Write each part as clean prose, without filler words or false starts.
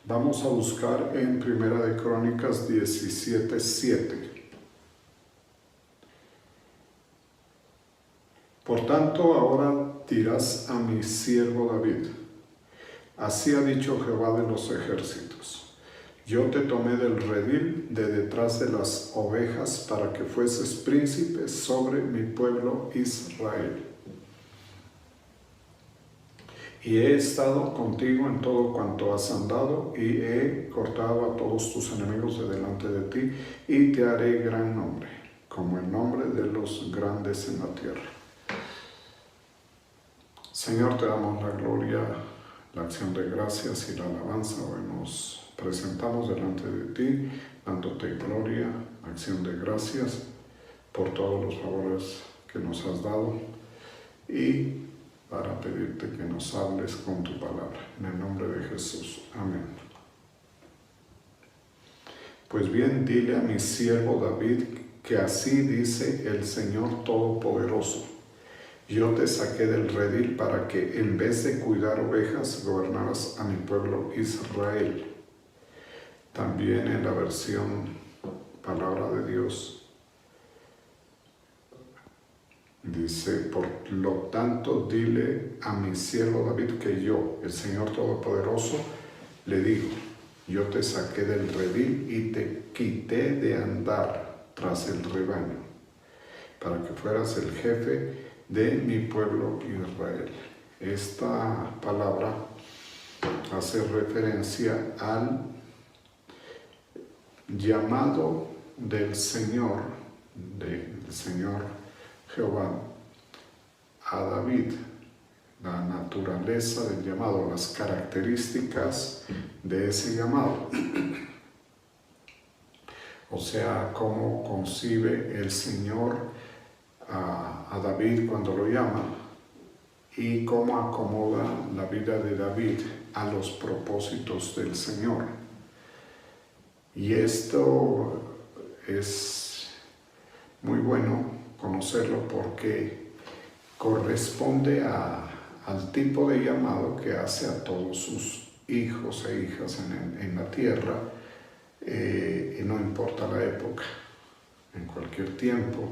Vamos a buscar en Primera de Crónicas 17:7. Por tanto, ahora dirás a mi siervo David, así ha dicho Jehová de los ejércitos, yo te tomé del redil de detrás de las ovejas para que fueses príncipe sobre mi pueblo Israel. Y he estado contigo en todo cuanto has andado, y he cortado a todos tus enemigos de delante de ti, y te haré gran nombre, como el nombre de los grandes en la tierra. Señor, te damos la gloria, la acción de gracias y la alabanza. Hoy nos presentamos delante de ti, dándote gloria, acción de gracias por todos los favores que nos has dado y para pedirte que nos hables con tu palabra. En el nombre de Jesús. Amén. Pues bien, dile a mi siervo David que así dice el Señor Todopoderoso. Yo te saqué del redil para que en vez de cuidar ovejas gobernaras a mi pueblo Israel. También en la versión Palabra de Dios dice, por lo tanto dile a mi siervo David que yo, el Señor Todopoderoso, le digo, yo te saqué del redil y te quité de andar tras el rebaño, para que fueras el jefe de mi pueblo Israel. Esta palabra hace referencia al llamado del Señor Jehová a David, la naturaleza del llamado, las características de ese llamado. O sea, cómo concibe el Señor a David cuando lo llama y cómo acomoda la vida de David a los propósitos del Señor. Y esto es muy bueno conocerlo porque corresponde al tipo de llamado que hace a todos sus hijos e hijas en la tierra, y no importa la época, en cualquier tiempo.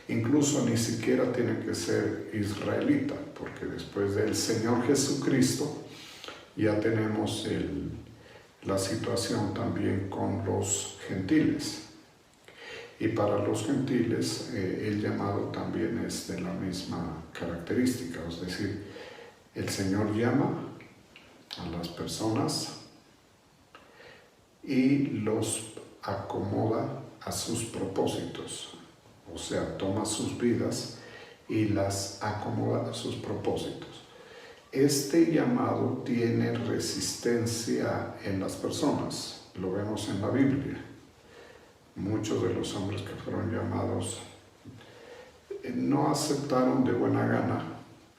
Incluso ni siquiera tiene que ser israelita, porque después del Señor Jesucristo ya tenemos la situación también con los gentiles. Y para los gentiles el llamado también es de la misma característica, es decir, el Señor llama a las personas y los acomoda a sus propósitos. O sea, toma sus vidas y las acomoda a sus propósitos. Este llamado tiene resistencia en las personas, lo vemos en la Biblia. Muchos de los hombres que fueron llamados no aceptaron de buena gana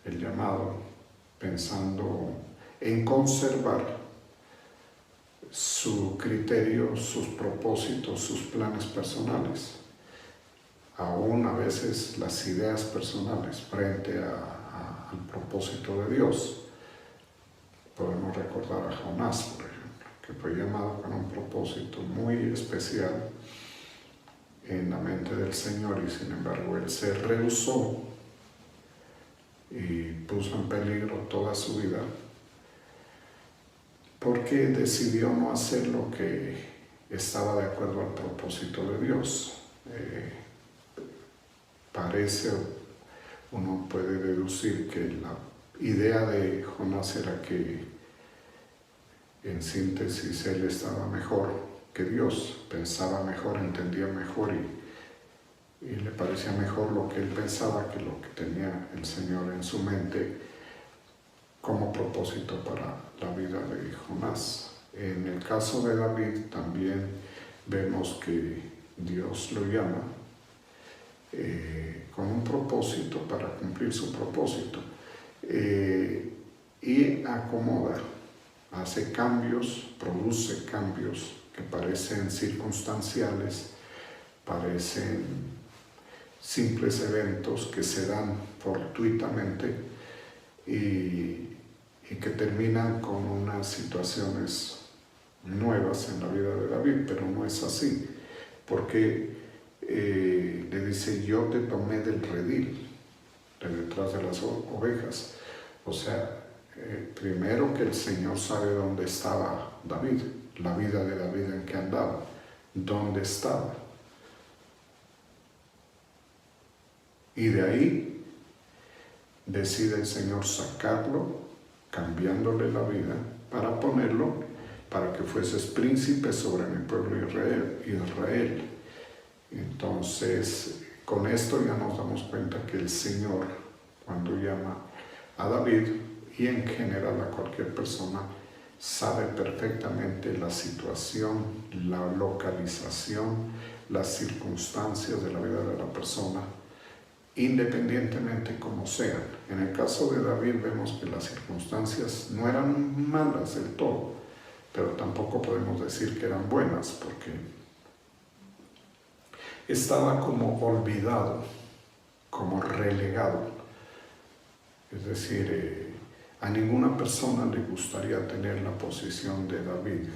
el llamado, pensando en conservar su criterio, sus propósitos, sus planes personales. Aún a veces las ideas personales frente al propósito de Dios. Podemos recordar a Jonás, por ejemplo, que fue llamado con un propósito muy especial en la mente del Señor y sin embargo él se rehusó y puso en peligro toda su vida porque decidió no hacer lo que estaba de acuerdo al propósito de Dios. Uno puede deducir que la idea de Jonás era que, en síntesis, él estaba mejor que Dios, pensaba mejor, entendía mejor y le parecía mejor lo que él pensaba que lo que tenía el Señor en su mente como propósito para la vida de Jonás. En el caso de David también vemos que Dios lo llama con un propósito para cumplir su propósito y acomoda, hace cambios, produce cambios que parecen circunstanciales, parecen simples eventos que se dan fortuitamente y que terminan con unas situaciones nuevas en la vida de David, pero no es así, porque le dice, yo te tomé del redil, de detrás de las ovejas. O sea, primero que el Señor sabe dónde estaba David, la vida de David en que andaba, dónde estaba. Y de ahí decide el Señor sacarlo, cambiándole la vida, para ponerlo, para que fueses príncipe sobre mi pueblo Israel. Entonces, con esto ya nos damos cuenta que el Señor, cuando llama a David, y en general a cualquier persona, sabe perfectamente la situación, la localización, las circunstancias de la vida de la persona, independientemente como sean. En el caso de David vemos que las circunstancias no eran malas del todo, pero tampoco podemos decir que eran buenas, porque estaba como olvidado, como relegado. Es decir, a ninguna persona le gustaría tener la posición de David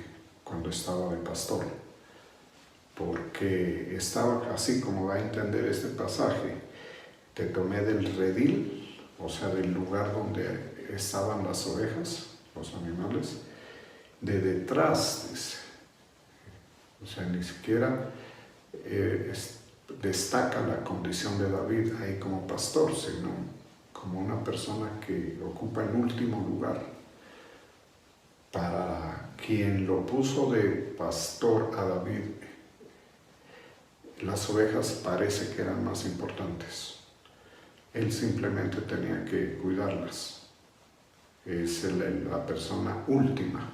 cuando estaba de pastor, porque estaba así como va a entender este pasaje. Te tomé del redil, o sea, del lugar donde estaban las ovejas, los animales, de detrás, dice. O sea, ni siquiera destaca la condición de David ahí como pastor, sino como una persona que ocupa el último lugar. Para quien lo puso de pastor a David, las ovejas parece que eran más importantes. Él simplemente tenía que cuidarlas. Es la persona última.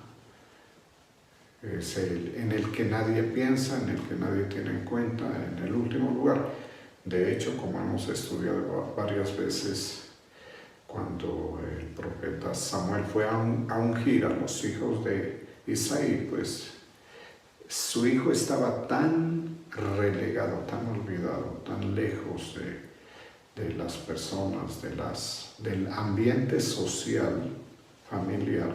Es en el que nadie piensa, en el que nadie tiene en cuenta, en el último lugar. De hecho, como hemos estudiado varias veces, cuando el profeta Samuel fue a ungir a los hijos de Isaí, pues su hijo estaba tan relegado, tan olvidado, tan lejos de las personas, del ambiente social, familiar,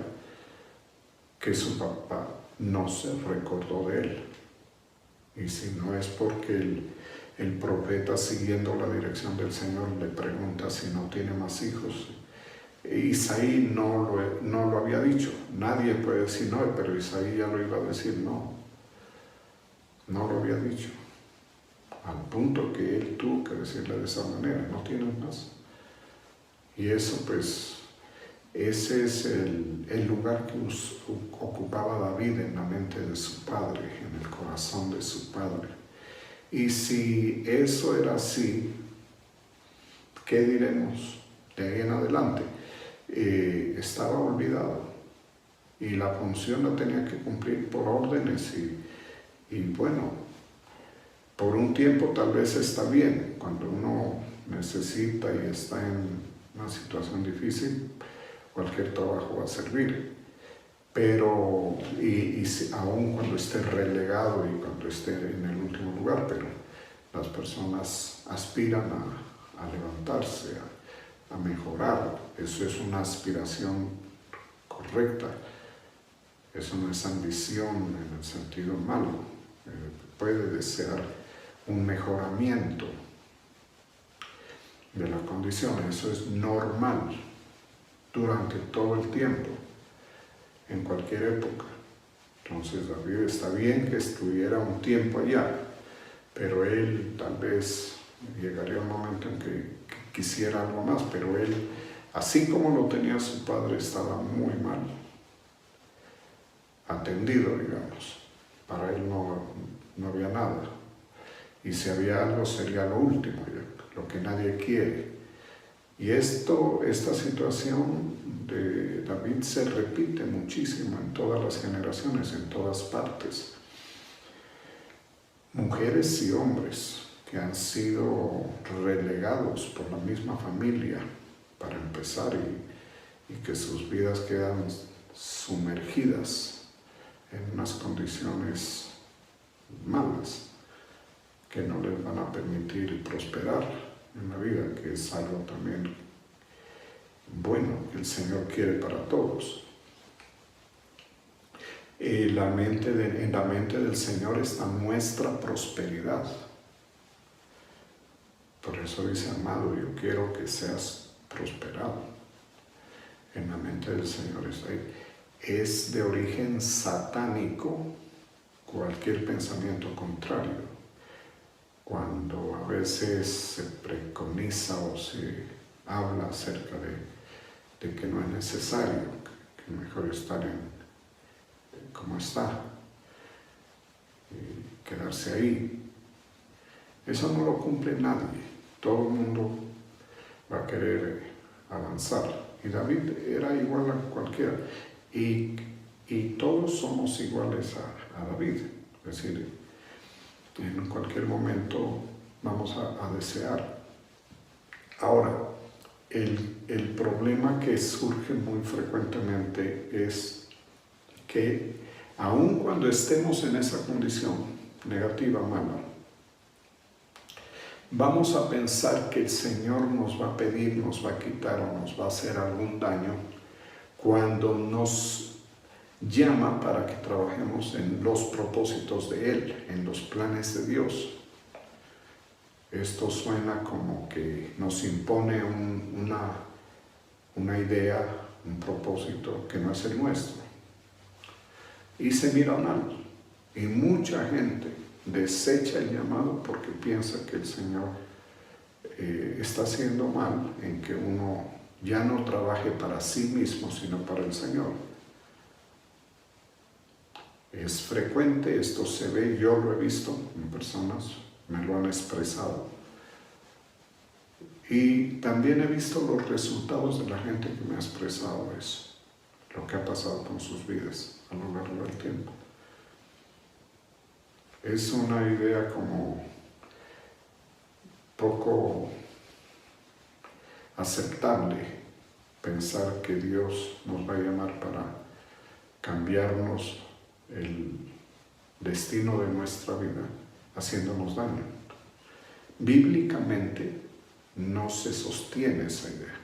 que su papá no se recordó de él. Y si no es porque el profeta, siguiendo la dirección del Señor, le pregunta si no tiene más hijos. Isaí no lo había dicho. Nadie puede decir no, pero Isaí ya lo iba a decir no. No lo había dicho. Al punto que él tuvo que decirle de esa manera, no tienes más. Y eso pues, ese es el lugar que ocupaba David en la mente de su padre, en el corazón de su padre. Y si eso era así, ¿qué diremos de ahí en adelante? Estaba olvidado y la función la tenía que cumplir por órdenes y bueno, por un tiempo tal vez está bien, cuando uno necesita y está en una situación difícil, cualquier trabajo va a servir. Pero, aún cuando esté relegado y cuando esté en el último lugar, pero las personas aspiran a levantarse, a mejorar. Eso es una aspiración correcta. Eso no es ambición en el sentido malo. Puede desear un mejoramiento de la condición. Eso es normal durante todo el tiempo, en cualquier época. Entonces David, está bien que estuviera un tiempo allá, pero él tal vez llegaría un momento en que quisiera algo más, pero él, así como lo tenía su padre, estaba muy mal atendido, digamos. Para él no había nada. Y si había algo, sería lo último, lo que nadie quiere. Y esta situación de David se repite muchísimo en todas las generaciones, en todas partes. Mujeres y hombres que han sido relegados por la misma familia, para empezar, y que sus vidas quedan sumergidas en unas condiciones malas que no les van a permitir prosperar en la vida, que es algo también bueno que el Señor quiere para todos. En la mente del Señor está nuestra prosperidad. Por eso dice, amado, yo quiero que seas prosperado. En la mente del Señor está ahí. Es de origen satánico cualquier pensamiento contrario. Cuando a veces se preconiza o se habla acerca de que no es necesario, que mejor estar como está y quedarse ahí. Eso no lo cumple nadie. Todo el mundo va a querer avanzar. Y David era igual a cualquiera. Y todos somos iguales a David. Es decir, en cualquier momento vamos a desear. Ahora, el problema que surge muy frecuentemente es que aun cuando estemos en esa condición negativa, mala, vamos a pensar que el Señor nos va a pedir, nos va a quitar o nos va a hacer algún daño cuando nos llama para que trabajemos en los propósitos de Él, en los planes de Dios. Esto suena como que nos impone una idea, un propósito que no es el nuestro. Y se mira mal. Y mucha gente desecha el llamado porque piensa que el Señor está haciendo mal en que uno ya no trabaje para sí mismo, sino para el Señor. Es frecuente, esto se ve, yo lo he visto en personas, me lo han expresado. Y también he visto los resultados de la gente que me ha expresado eso, lo que ha pasado con sus vidas a lo largo del tiempo. Es una idea como poco aceptable pensar que Dios nos va a llamar para cambiarnos el destino de nuestra vida haciéndonos daño. Bíblicamente no se sostiene esa idea.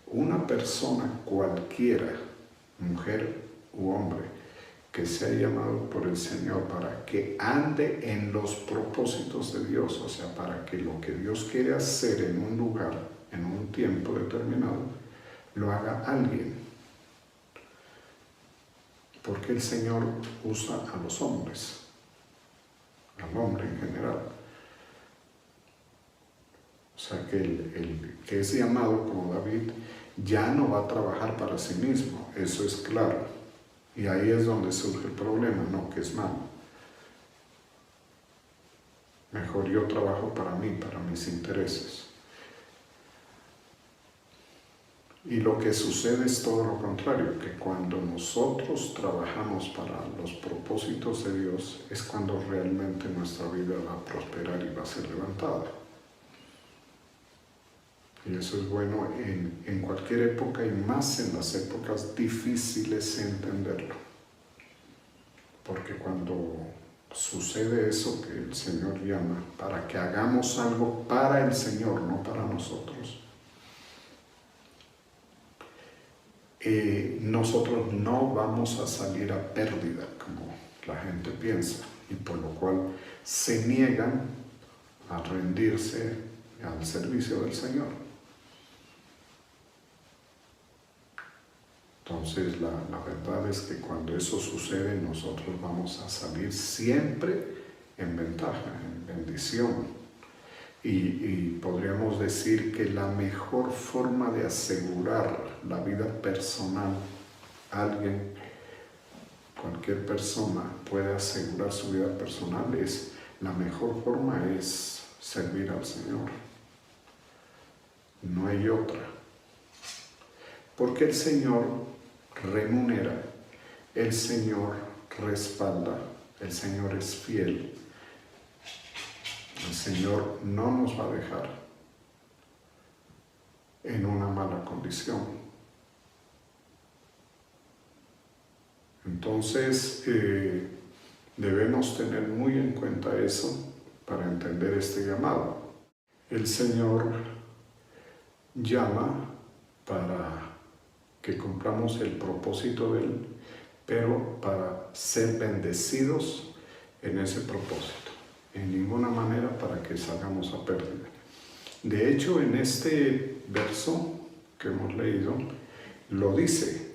Una persona cualquiera, mujer u hombre, que sea llamado por el Señor para que ande en los propósitos de Dios, o sea, para que lo que Dios quiere hacer en un lugar, en un tiempo determinado, lo haga alguien. Porque el Señor usa a los hombres, al hombre en general. O sea, que el que es llamado como David ya no va a trabajar para sí mismo, eso es claro. Y ahí es donde surge el problema, no que es malo. Mejor yo trabajo para mí, para mis intereses. Y lo que sucede es todo lo contrario, que cuando nosotros trabajamos para los propósitos de Dios es cuando realmente nuestra vida va a prosperar y va a ser levantada. Y eso es bueno en cualquier época y más en las épocas difíciles de entenderlo. Porque cuando sucede eso que el Señor llama para que hagamos algo para el Señor, no para nosotros, nosotros no vamos a salir a pérdida como la gente piensa y por lo cual se niegan a rendirse al servicio del Señor. Entonces la verdad es que cuando eso sucede nosotros vamos a salir siempre en ventaja, en bendición. Y podríamos decir que la mejor forma de asegurar la vida personal, cualquier persona puede asegurar su vida personal, la mejor forma es servir al Señor. No hay otra. Porque el Señor remunera, el Señor respalda, el Señor es fiel. El Señor no nos va a dejar en una mala condición. Entonces, debemos tener muy en cuenta eso para entender este llamado. El Señor llama para que cumplamos el propósito de Él, pero para ser bendecidos en ese propósito. En ninguna manera para que salgamos a pérdida. De hecho, en este verso que hemos leído, lo dice: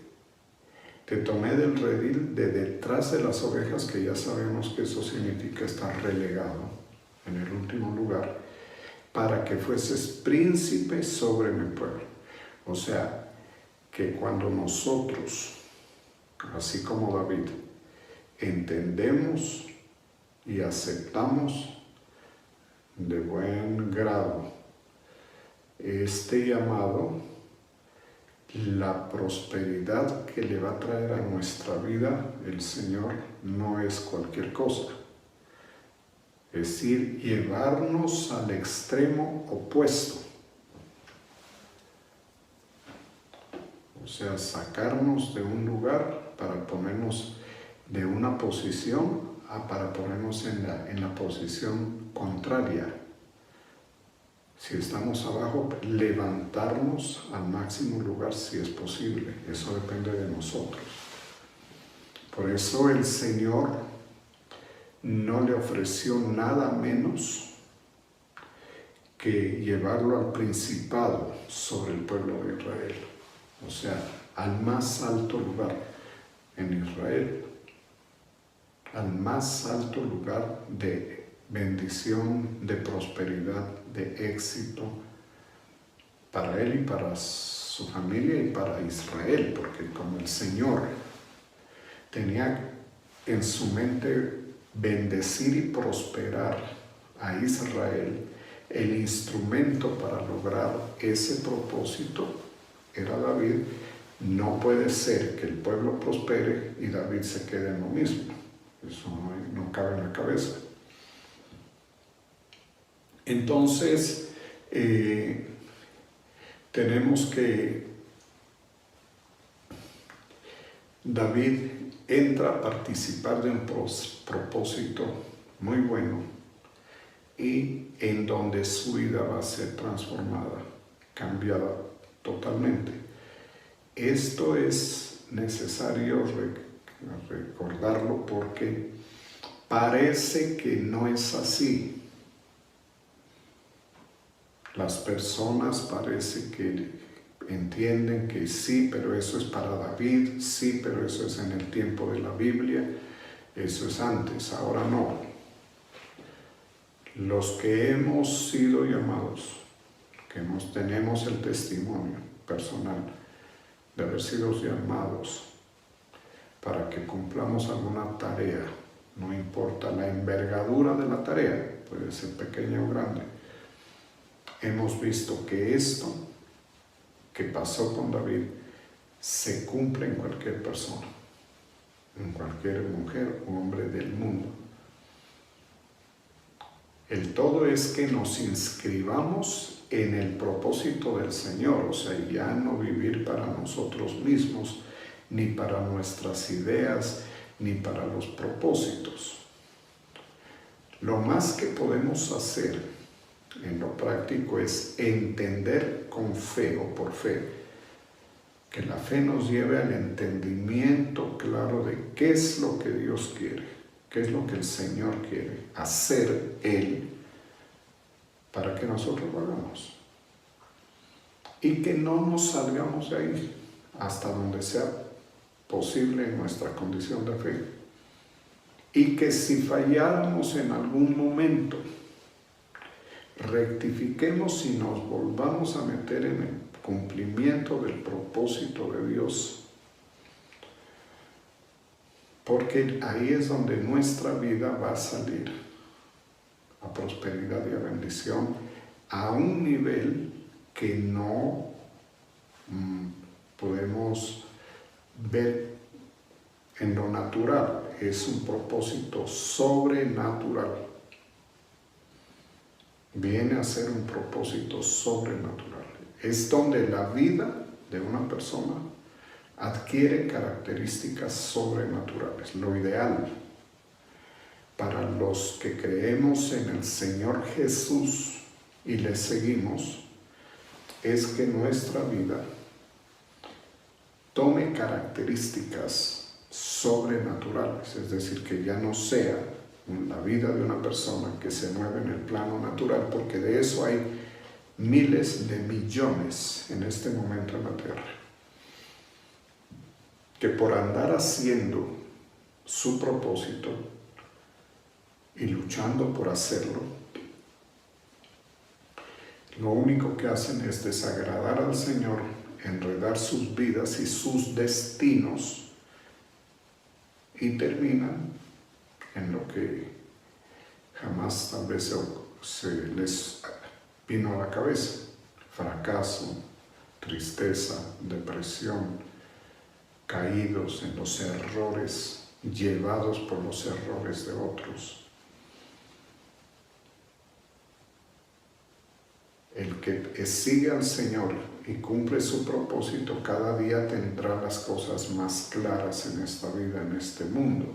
te tomé del redil de detrás de las ovejas, que ya sabemos que eso significa estar relegado en el último lugar, para que fueses príncipe sobre mi pueblo. O sea, que cuando nosotros, así como David, entendemos y aceptamos de buen grado este llamado, la prosperidad que le va a traer a nuestra vida el Señor no es cualquier cosa. Es decir, llevarnos al extremo opuesto. O sea, sacarnos de un lugar para ponernos de una posición para ponernos en la posición contraria. Si estamos abajo, levantarnos al máximo lugar si es posible. Eso depende de nosotros. Por eso el Señor no le ofreció nada menos que llevarlo al principado sobre el pueblo de Israel. O sea, al más alto lugar en Israel. Al más alto lugar de bendición, de prosperidad, de éxito para él y para su familia y para Israel, porque como el Señor tenía en su mente bendecir y prosperar a Israel, el instrumento para lograr ese propósito era David. No puede ser que el pueblo prospere y David se quede en lo mismo. Eso no cabe en la cabeza. Entonces, tenemos que David entra a participar de un propósito muy bueno y en donde su vida va a ser transformada, cambiada totalmente. Esto es necesario recordarlo porque parece que no es así. Las personas parece que entienden que sí, pero eso es para David, sí, pero eso es en el tiempo de la Biblia, eso es antes, ahora no. Los que hemos sido llamados, tenemos el testimonio personal de haber sido llamados para que cumplamos alguna tarea, no importa la envergadura de la tarea, puede ser pequeña o grande. Hemos visto que esto que pasó con David se cumple en cualquier persona, en cualquier mujer o hombre del mundo. El todo es que nos inscribamos en el propósito del Señor, o sea, ya no vivir para nosotros mismos, ni para nuestras ideas, ni para los propósitos. Lo más que podemos hacer en lo práctico es entender con fe o por fe, que la fe nos lleve al entendimiento claro de qué es lo que Dios quiere, qué es lo que el Señor quiere hacer Él para que nosotros lo hagamos. Y que no nos salgamos de ahí hasta donde sea posible en nuestra condición de fe. Y que si falláramos en algún momento, rectifiquemos y nos volvamos a meter en el cumplimiento del propósito de Dios. Porque ahí es donde nuestra vida va a salir a prosperidad y a bendición a un nivel que no podemos ver en lo natural. Es un propósito sobrenatural. Viene a ser un propósito sobrenatural. Es donde la vida de una persona adquiere características sobrenaturales. Lo ideal para los que creemos en el Señor Jesús y le seguimos es que nuestra vida tome características sobrenaturales, es decir, que ya no sea la vida de una persona que se mueve en el plano natural, porque de eso hay miles de millones en este momento en la Tierra, que por andar haciendo su propósito y luchando por hacerlo, lo único que hacen es desagradar al Señor, enredar sus vidas y sus destinos, y terminan en lo que jamás tal vez se les vino a la cabeza: fracaso, tristeza, depresión, caídos en los errores, llevados por los errores de otros. El que sigue al Señor y cumple su propósito cada día tendrá las cosas más claras en esta vida, en este mundo.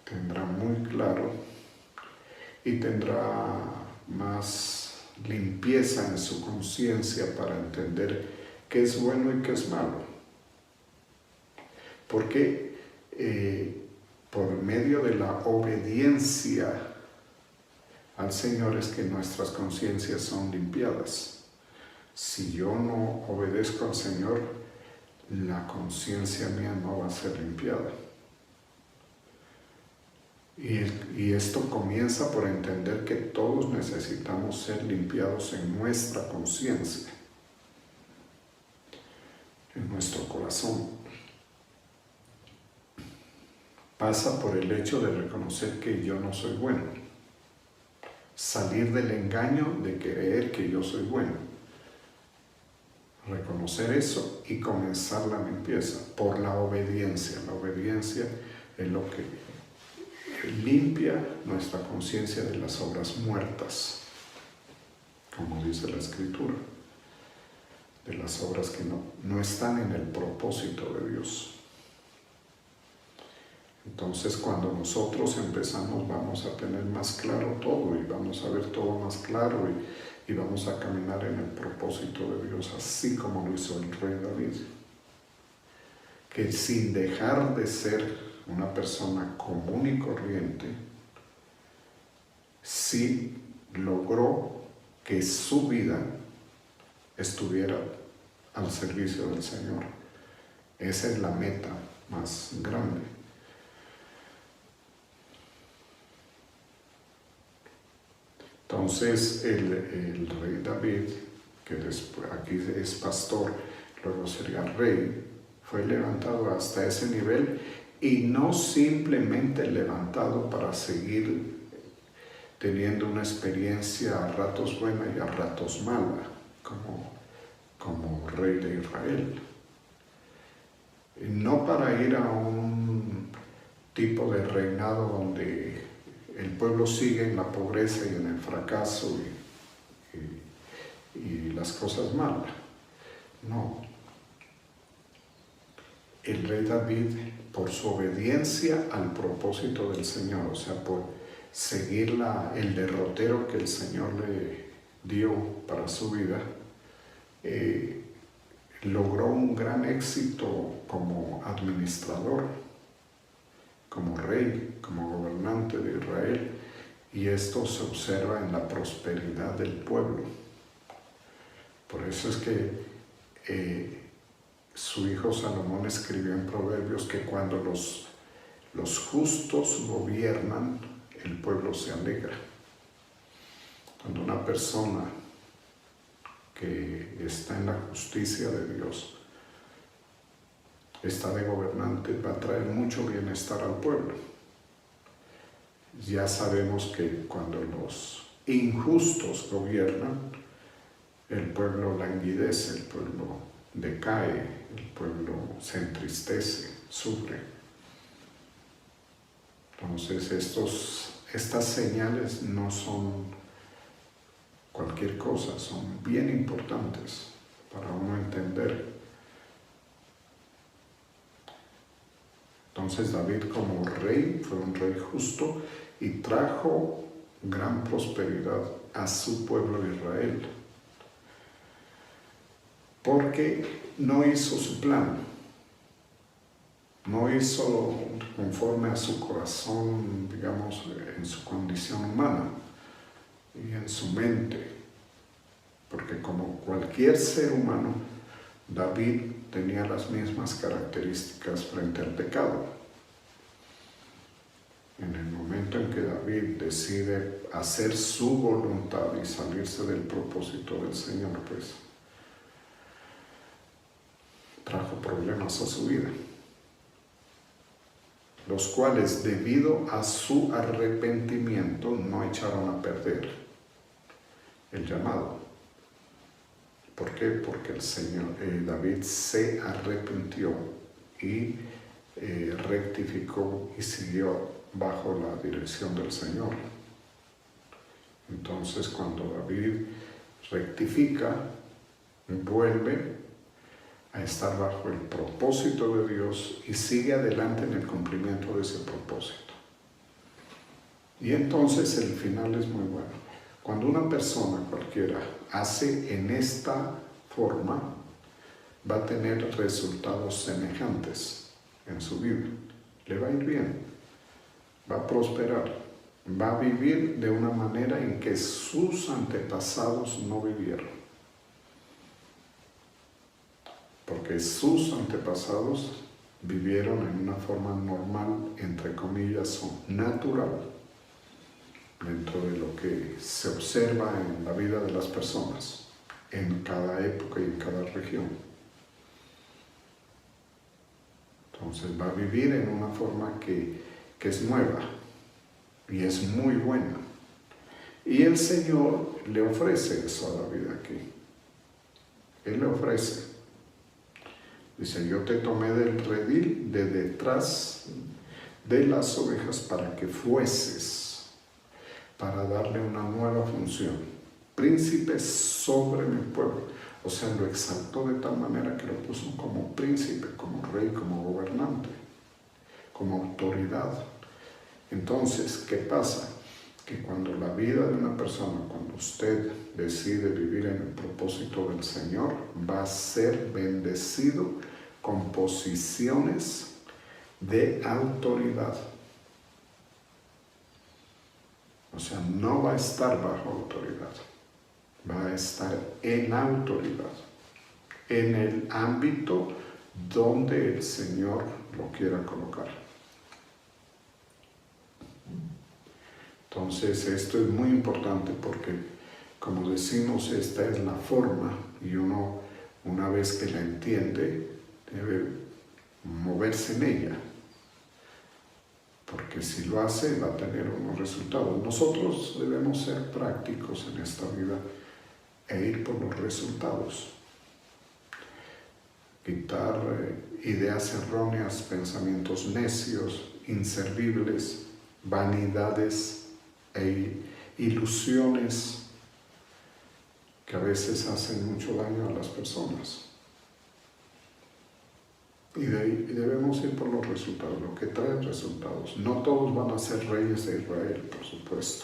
Tendrá muy claro y tendrá más limpieza en su conciencia para entender qué es bueno y qué es malo. Porque por medio de la obediencia al Señor es que nuestras conciencias son limpiadas. Si yo no obedezco al Señor, la conciencia mía no va a ser limpiada. Y esto comienza por entender que todos necesitamos ser limpiados en nuestra conciencia, en nuestro corazón. Pasa por el hecho de reconocer que yo no soy bueno, salir del engaño de creer que yo soy bueno, reconocer eso y comenzar la limpieza por la obediencia. La obediencia es lo que limpia nuestra conciencia de las obras muertas, como dice la Escritura, de las obras que no están en el propósito de Dios. Entonces, cuando nosotros empezamos, vamos a tener más claro todo y vamos a ver todo más claro y vamos a caminar en el propósito de Dios, así como lo hizo el rey David, que sin dejar de ser una persona común y corriente, sí logró que su vida estuviera al servicio del Señor. Esa es la meta más grande. Entonces el rey David, que después, aquí es pastor, luego sería rey, fue levantado hasta ese nivel, y no simplemente levantado para seguir teniendo una experiencia a ratos buena y a ratos mala, como rey de Israel. No para ir a un tipo de reinado donde el pueblo sigue en la pobreza y en el fracaso y las cosas malas. No. El rey David, por su obediencia al propósito del Señor, o sea, por seguir el derrotero que el Señor le dio para su vida, logró un gran éxito como administrador, como rey, como gobernante de Israel, y esto se observa en la prosperidad del pueblo. Por eso es que su hijo Salomón escribió en Proverbios que cuando los justos gobiernan, el pueblo se alegra. Cuando una persona que está en la justicia de Dios está de gobernante, va a traer mucho bienestar al pueblo. Ya sabemos que cuando los injustos gobiernan, el pueblo languidece, el pueblo decae, el pueblo se entristece, sufre. Entonces estas señales no son cualquier cosa, son bien importantes para uno entender. Entonces David, como rey, fue un rey justo y trajo gran prosperidad a su pueblo Israel, porque no hizo su plan, No hizo conforme a su corazón, digamos, en su condición humana y en su mente, porque como cualquier ser humano, David tenía las mismas características frente al pecado. En el momento en que David decide hacer su voluntad y salirse del propósito del Señor, pues trajo problemas a su vida, los cuales debido a su arrepentimiento no echaron a perder el llamado. ¿Por qué? Porque el Señor, David se arrepintió y rectificó y siguió bajo la dirección del Señor. Entonces, cuando David rectifica, vuelve a estar bajo el propósito de Dios y sigue adelante en el cumplimiento de ese propósito. Y entonces el final es muy bueno. Cuando una persona cualquiera hace en esta forma, va a tener resultados semejantes en su vida. Le va a ir bien, va a prosperar, va a vivir de una manera en que sus antepasados no vivieron. Porque sus antepasados vivieron en una forma normal, entre comillas, o natural, dentro de lo que se observa en la vida de las personas, en cada época y en cada región. Entonces va a vivir en una forma que es nueva y es muy buena. Y el Señor le ofrece eso a David aquí. Él le ofrece. Dice, yo te tomé del redil de detrás de las ovejas para que fueses, para darle una nueva función. Príncipe sobre mi pueblo. O sea, lo exaltó de tal manera que lo puso como príncipe, como rey, como gobernante, como autoridad. Entonces, ¿qué pasa? Que cuando la vida de una persona, cuando usted decide vivir en el propósito del Señor, va a ser bendecido con posiciones de autoridad. O sea, no va a estar bajo autoridad, va a estar en autoridad, en el ámbito donde el Señor lo quiera colocar. Entonces, esto es muy importante porque, como decimos, esta es la forma y uno, una vez que la entiende, debe moverse en ella. Porque si lo hace, va a tener unos resultados. Nosotros debemos ser prácticos en esta vida e ir por los resultados. Quitar ideas erróneas, pensamientos necios, inservibles, vanidades e ilusiones que a veces hacen mucho daño a las personas. Y debemos ir por los resultados, lo que trae resultados. No todos van a ser reyes de Israel, por supuesto,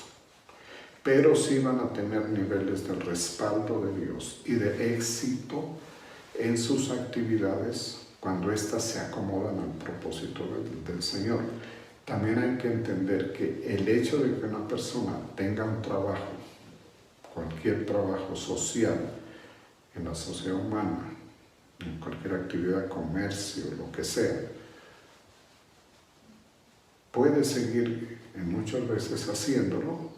pero sí van a tener niveles de respaldo de Dios y de éxito en sus actividades cuando éstas se acomodan al propósito del Señor. También hay que entender que el hecho de que una persona tenga un trabajo, cualquier trabajo social en la sociedad humana, en cualquier actividad, comercio, lo que sea, puede seguir muchas veces haciéndolo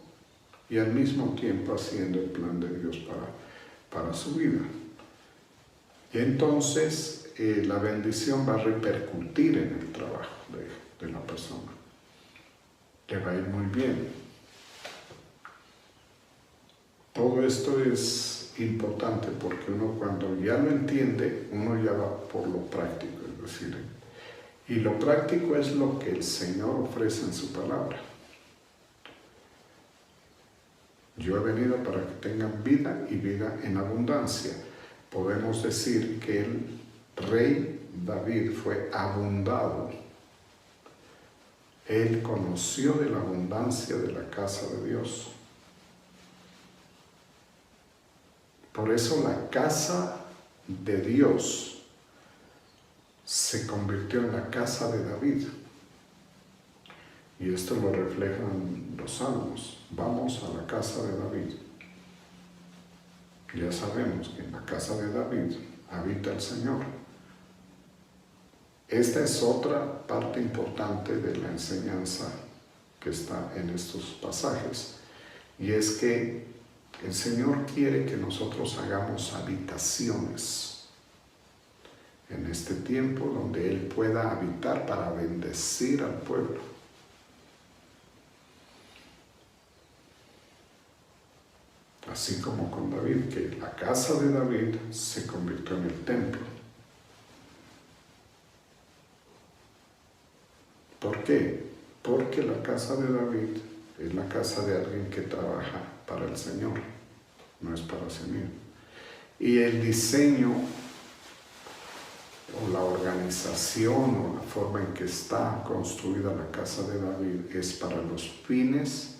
y al mismo tiempo haciendo el plan de Dios para su vida. Y entonces la bendición va a repercutir en el trabajo de la persona. Le va a ir muy bien. Todo esto es importante porque uno cuando ya lo entiende, uno ya va por lo práctico, es decir, y lo práctico es lo que el Señor ofrece en su palabra. Yo he venido para que tengan vida y vida en abundancia. Podemos decir que el rey David fue abundado. Él conoció de la abundancia de la casa de Dios. Por eso la casa de Dios se convirtió en la casa de David. Y esto lo reflejan los salmos. Vamos a la casa de David. Ya sabemos que en la casa de David habita el Señor. Esta es otra parte importante de la enseñanza que está en estos pasajes. Y es que el Señor quiere que nosotros hagamos habitaciones en este tiempo donde Él pueda habitar para bendecir al pueblo. Así como con David, que la casa de David se convirtió en el templo. ¿Por qué? Porque la casa de David es la casa de alguien que trabaja para el Señor, no es para sí mismo. Y el diseño o la organización o la forma en que está construida la casa de David es para los fines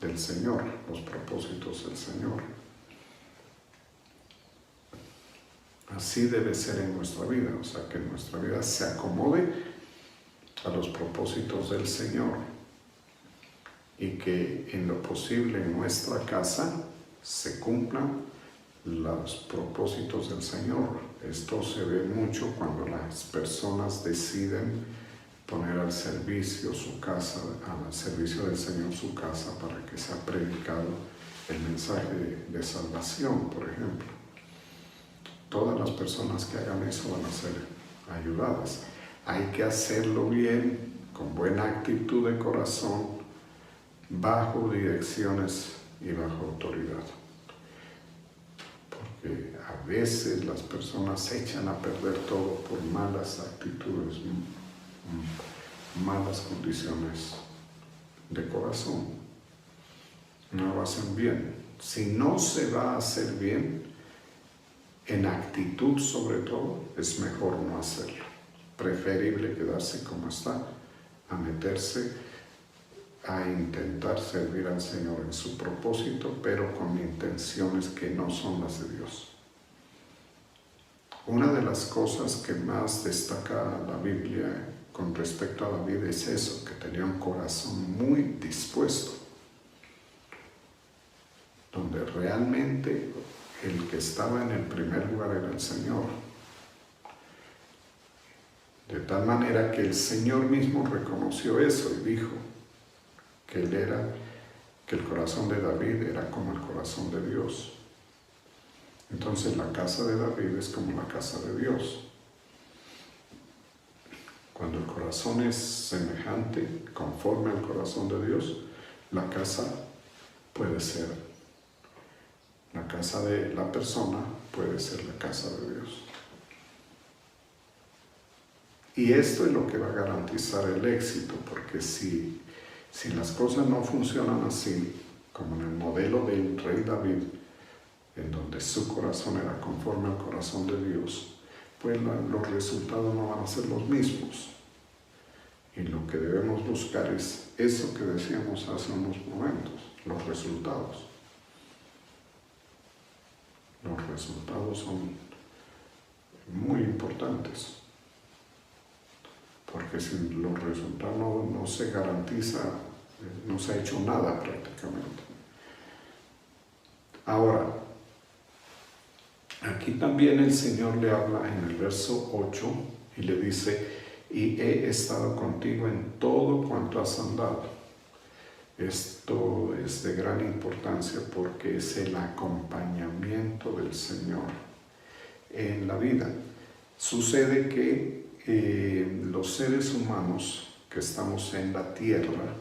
del Señor, los propósitos del Señor. Así debe ser en nuestra vida, o sea, que nuestra vida se acomode a los propósitos del Señor y que en lo posible en nuestra casa se cumplan los propósitos del Señor. Esto se ve mucho cuando las personas deciden poner al servicio su casa, al servicio del Señor su casa para que sea predicado el mensaje de salvación, por ejemplo. Todas las personas que hagan eso van a ser ayudadas. Hay que hacerlo bien, con buena actitud de corazón, bajo direcciones y bajo autoridad. Porque a veces las personas se echan a perder todo por malas actitudes, malas condiciones de corazón. No lo hacen bien. Si no se va a hacer bien, en actitud sobre todo, es mejor no hacerlo. Preferible quedarse como está, a meterse a intentar servir al Señor en su propósito, pero con intenciones que no son las de Dios. Una de las cosas que más destaca la Biblia con respecto a David es eso, que tenía un corazón muy dispuesto, donde realmente el que estaba en el primer lugar era el Señor. De tal manera que el Señor mismo reconoció eso y dijo que que el corazón de David era como el corazón de Dios. Entonces la casa de David es como la casa de Dios. Cuando el corazón es semejante, conforme al corazón de Dios, la casa puede ser, la casa de la persona puede ser la casa de Dios. Y esto es lo que va a garantizar el éxito, porque si las cosas no funcionan así, como en el modelo del rey David, en donde su corazón era conforme al corazón de Dios, pues los resultados no van a ser los mismos. Y lo que debemos buscar es eso que decíamos hace unos momentos, los resultados. Los resultados son muy importantes, porque sin los resultados no se garantiza, no se ha hecho nada prácticamente. Ahora, aquí también el Señor le habla en el verso 8 y le dice: y he estado contigo en todo cuanto has andado. Esto es de gran importancia porque es el acompañamiento del Señor en la vida. Sucede que los seres humanos que estamos en la tierra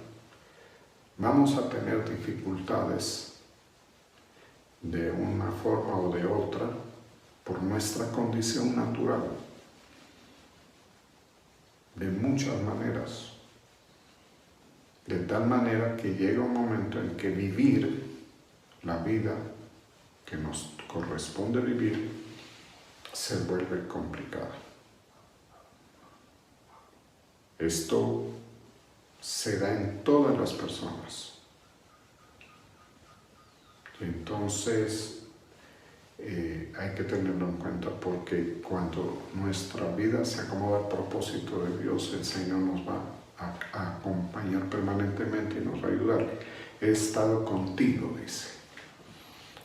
vamos a tener dificultades de una forma o de otra por nuestra condición natural, de muchas maneras, de tal manera que llega un momento en que vivir la vida que nos corresponde vivir se vuelve complicada. Esto se da en todas las personas. Entonces, hay que tenerlo en cuenta, porque cuando nuestra vida se acomoda al propósito de Dios, el Señor nos va a acompañar permanentemente y nos va a ayudar. He estado contigo, dice.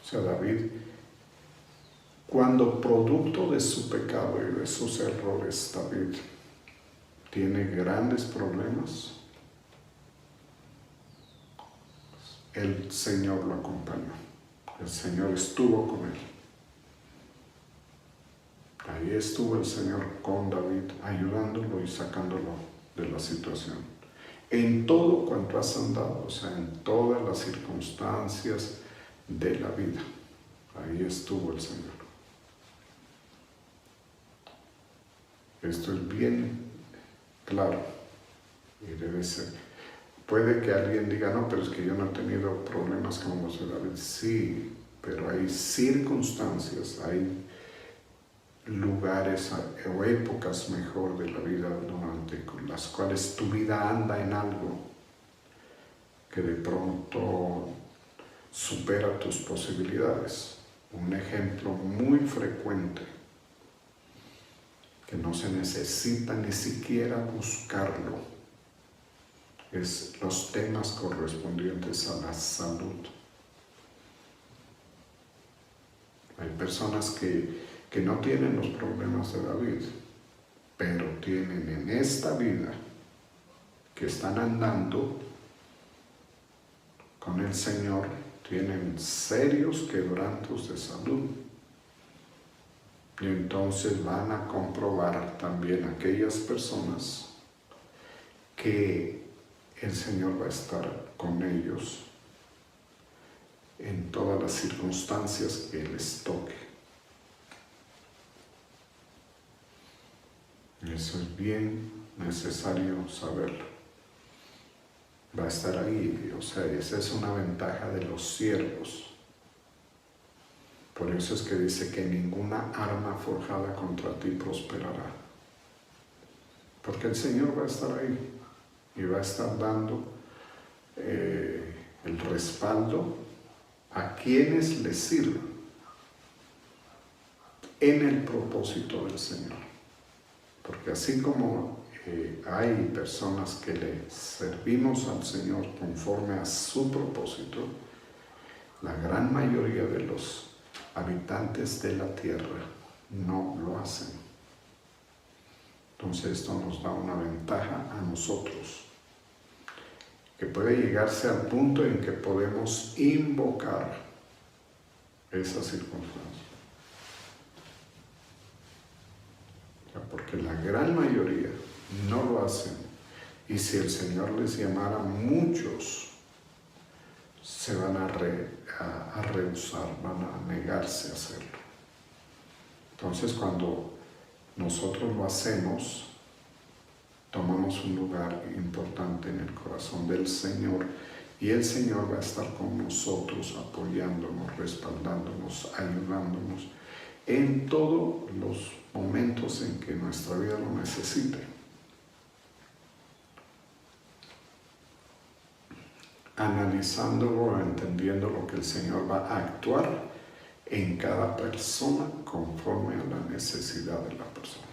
O sea, David, cuando producto de su pecado y de sus errores, David tiene grandes problemas, el Señor lo acompañó. El Señor estuvo con él. Ahí estuvo el Señor con David, ayudándolo y sacándolo de la situación. En todo cuanto has andado, o sea, en todas las circunstancias de la vida, ahí estuvo el Señor. Esto es bien claro y debe ser. Puede que alguien diga, no, pero es que yo no he tenido problemas como los de David. Sí, pero hay circunstancias, hay lugares o épocas mejor de la vida durante las cuales tu vida anda en algo que de pronto supera tus posibilidades. Un ejemplo muy frecuente, que no se necesita ni siquiera buscarlo, es los temas correspondientes a la salud. Hay personas que no tienen los problemas de David, pero tienen en esta vida, que están andando con el Señor, tienen serios quebrantos de salud. Y entonces van a comprobar también aquellas personas que el Señor va a estar con ellos en todas las circunstancias que les toque. Eso es bien necesario saberlo. Va a estar ahí, o sea, esa es una ventaja de los siervos. Por eso es que dice que ninguna arma forjada contra ti prosperará. Porque el Señor va a estar ahí y va a estar dando el respaldo a quienes le sirvan en el propósito del Señor. Porque así como hay personas que le servimos al Señor conforme a su propósito, la gran mayoría de los habitantes de la tierra no lo hacen. Entonces esto nos da una ventaja a nosotros, que puede llegarse al punto en que podemos invocar esa circunstancia. Porque la gran mayoría no lo hacen, y si el Señor les llamara, muchos se van a rehusar, van a negarse a hacerlo. Entonces, cuando nosotros lo hacemos, tomamos un lugar importante en el corazón del Señor, y el Señor va a estar con nosotros, apoyándonos, respaldándonos, ayudándonos en todos los momentos en que nuestra vida lo necesite. Analizándolo, entendiendo lo que el Señor va a actuar en cada persona conforme a la necesidad de la persona.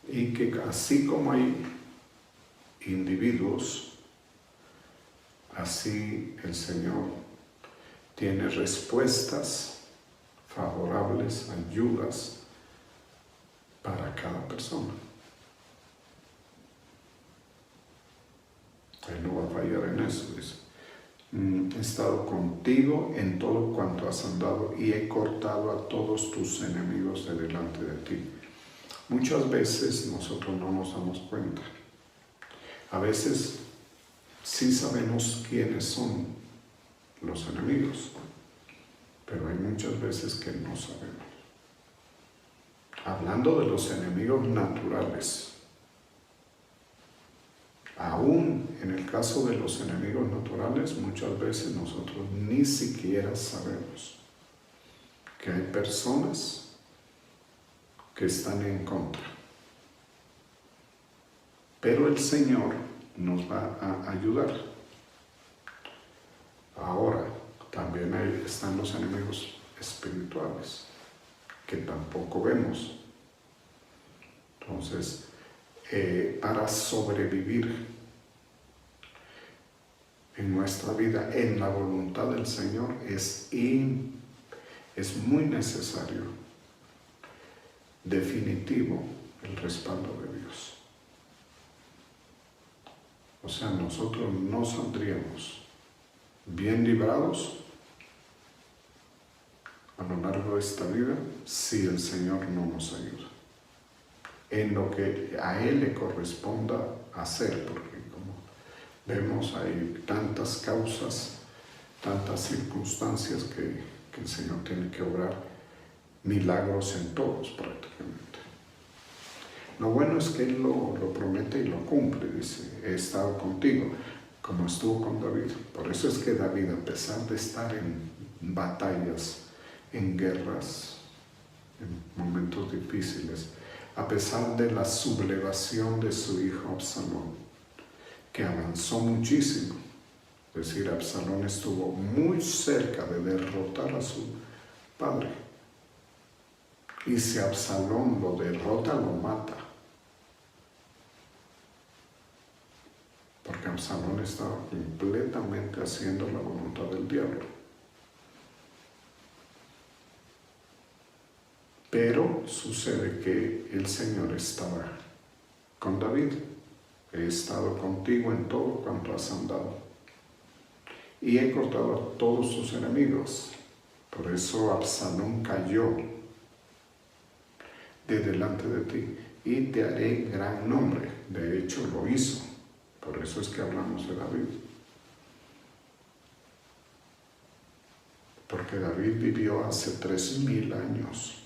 Y que así como hay individuos, así el Señor tiene respuestas favorables, ayudas para cada persona. Él no va a fallar en eso, dice. He estado contigo en todo cuanto has andado y he cortado a todos tus enemigos de delante de ti. Muchas veces nosotros no nos damos cuenta. A veces sí sabemos quiénes son los enemigos, pero hay muchas veces que no sabemos. Hablando de los enemigos naturales, aún en el caso de los enemigos naturales, muchas veces nosotros ni siquiera sabemos que hay personas que están en contra. Pero el Señor nos va a ayudar. Ahora, también están los enemigos espirituales, que tampoco vemos. Entonces, para sobrevivir en nuestra vida, en la voluntad del Señor, es muy necesario, definitivo, el respaldo de Dios. O sea, nosotros no saldríamos bien librados a lo largo de esta vida si el Señor no nos ayuda en lo que a Él le corresponda hacer, porque como vemos hay tantas causas, tantas circunstancias que el Señor tiene que obrar milagros en todos prácticamente. Lo bueno es que Él lo promete y lo cumple, dice, he estado contigo, como estuvo con David. Por eso es que David, a pesar de estar en batallas, en guerras, en momentos difíciles, a pesar de la sublevación de su hijo Absalón, que avanzó muchísimo, es decir, Absalón estuvo muy cerca de derrotar a su padre. Y si Absalón lo derrota, lo mata. Porque Absalón estaba completamente haciendo la voluntad del diablo. Pero sucede que el Señor estaba con David. He estado contigo en todo cuanto has andado. Y he cortado a todos tus enemigos. Por eso Absalón cayó de delante de ti. Y te haré gran nombre. De hecho, lo hizo. Por eso es que hablamos de David. Porque David vivió hace 3000 años.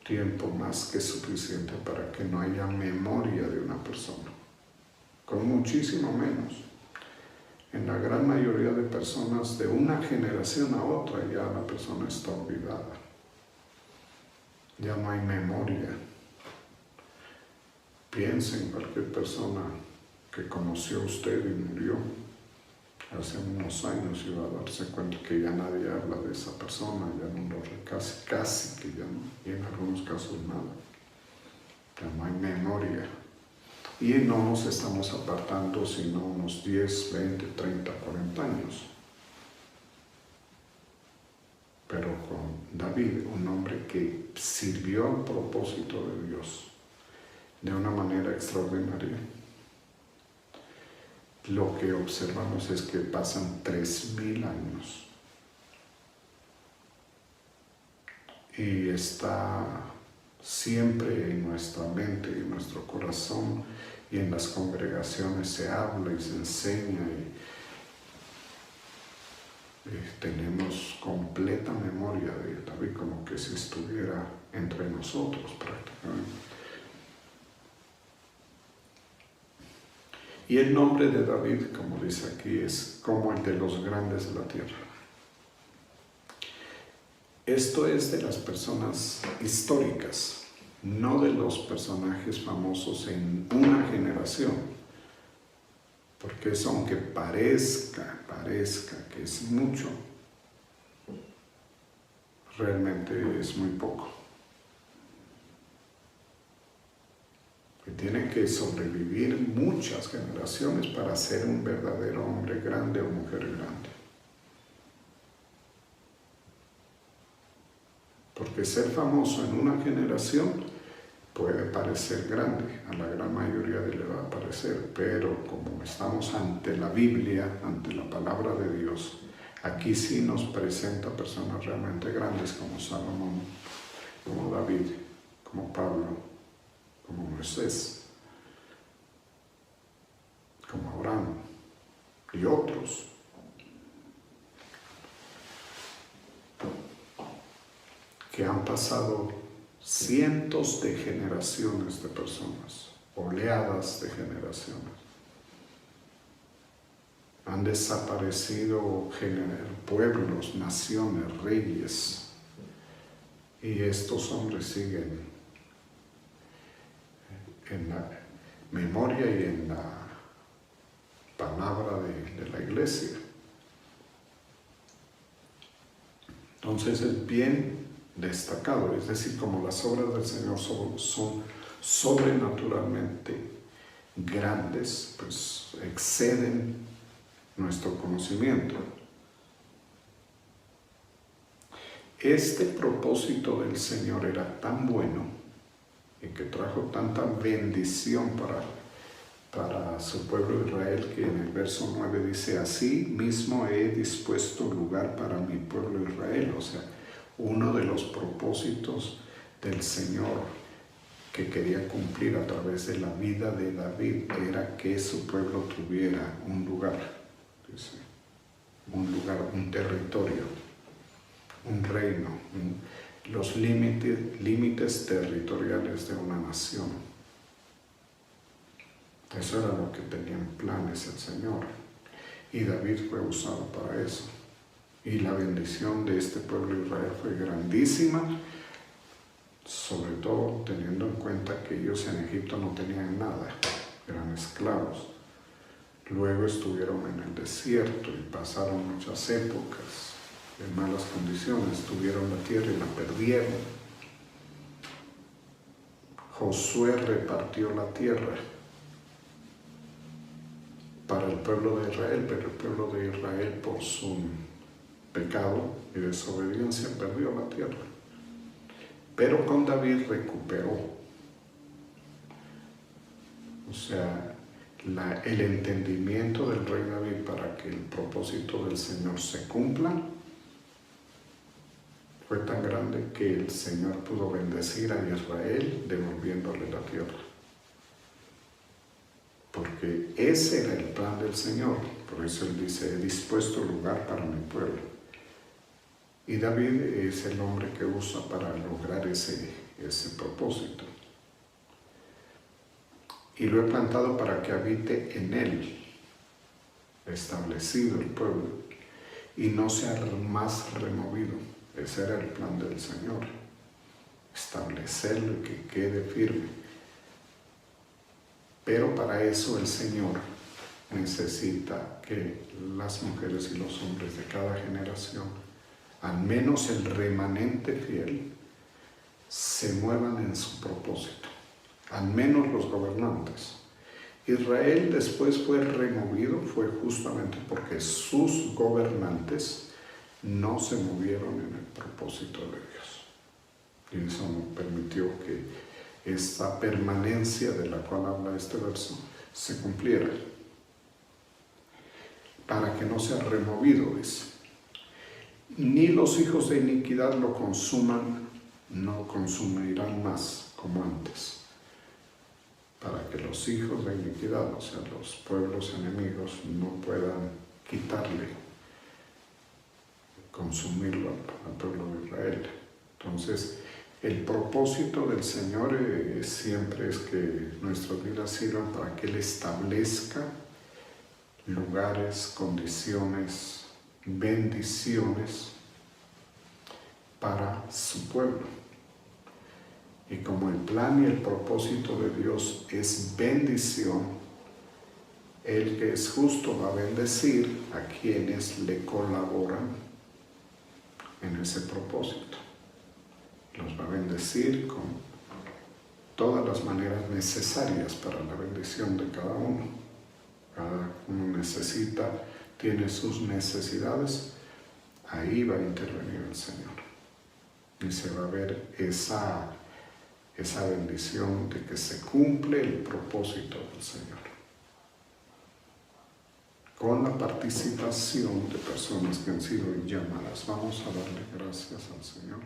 Tiempo más que suficiente para que no haya memoria de una persona. Con muchísimo menos. En la gran mayoría de personas, de una generación a otra, ya la persona está olvidada. Ya no hay memoria. Piense en cualquier persona que conoció usted y murió hace unos años y va a darse cuenta que ya nadie habla de esa persona, ya no lo casi que ya no, y en algunos casos nada. Ya no hay memoria. Y no nos estamos apartando sino unos 10, 20, 30, 40 años. Pero con David, un hombre que sirvió al propósito de Dios de una manera extraordinaria. Lo que observamos es que pasan 3000 años y está siempre en nuestra mente y en nuestro corazón, y en las congregaciones se habla y se enseña y tenemos completa memoria de David, como que si estuviera entre nosotros prácticamente. Y el nombre de David, como dice aquí, es como el de los grandes de la tierra. Esto es de las personas históricas, no de los personajes famosos en una generación. Porque eso, aunque parezca que es mucho, realmente es muy poco. Que tiene que sobrevivir muchas generaciones para ser un verdadero hombre grande o mujer grande. Porque ser famoso en una generación puede parecer grande, a la gran mayoría le va a parecer, pero como estamos ante la Biblia, ante la palabra de Dios, aquí sí nos presenta personas realmente grandes como Salomón, como David, como Pablo, como Moisés, como Abraham y otros. Que han pasado cientos de generaciones de personas, oleadas de generaciones. Han desaparecido pueblos, naciones, reyes, y estos hombres siguen en la memoria y en la palabra de la iglesia. Entonces es bien destacado, es decir, como las obras del Señor son sobrenaturalmente grandes, pues exceden nuestro conocimiento. Este propósito del Señor era tan bueno y que trajo tanta bendición para su pueblo Israel, que en el verso 9 dice: así mismo he dispuesto lugar para mi pueblo Israel. O sea, uno de los propósitos del Señor que quería cumplir a través de la vida de David era que su pueblo tuviera un lugar, dice, un territorio, un reino, los límites territoriales de una nación. Eso era lo que tenía en planes el Señor, y David fue usado para eso. Y la bendición de este pueblo de Israel fue grandísima, sobre todo teniendo en cuenta que ellos en Egipto no tenían nada, eran esclavos. Luego estuvieron en el desierto y pasaron muchas épocas en malas condiciones, tuvieron la tierra y la perdieron. Josué repartió la tierra para el pueblo de Israel, pero el pueblo de Israel, por su pecado y desobediencia, perdió la tierra. Pero con David recuperó. O sea, el entendimiento del rey David para que el propósito del Señor se cumpla fue tan grande que el Señor pudo bendecir a Israel devolviéndole la tierra. Porque ese era el plan del Señor. Por eso Él dice: he dispuesto lugar para mi pueblo. Y David es el hombre que usa para lograr ese propósito. Y lo he plantado para que habite en él, establecido el pueblo, y no sea más removido. Ese era el plan del Señor, establecerlo y que quede firme. Pero para eso el Señor necesita que las mujeres y los hombres de cada generación, al menos el remanente fiel, se muevan en su propósito, al menos los gobernantes. Israel después fue removido, fue justamente porque sus gobernantes no se movieron en el propósito de Dios. Y eso no permitió que esta permanencia de la cual habla este verso se cumpliera. Para que no sea removido, dice: ni los hijos de iniquidad lo consuman, no consumirán más como antes. Para que los hijos de iniquidad, o sea, los pueblos enemigos, no puedan quitarle, consumirlo al pueblo de Israel. Entonces, el propósito del Señor siempre es que nuestras vidas sirvan para que Él establezca lugares, condiciones, bendiciones para su pueblo. Y como el plan y el propósito de Dios es bendición, el que es justo va a bendecir a quienes le colaboran en ese propósito. Los va a bendecir con todas las maneras necesarias para la bendición de cada uno. Cada uno tiene sus necesidades, ahí va a intervenir el Señor. Y se va a ver esa bendición de que se cumple el propósito del Señor, con la participación de personas que han sido llamadas. Vamos a darle gracias al Señor.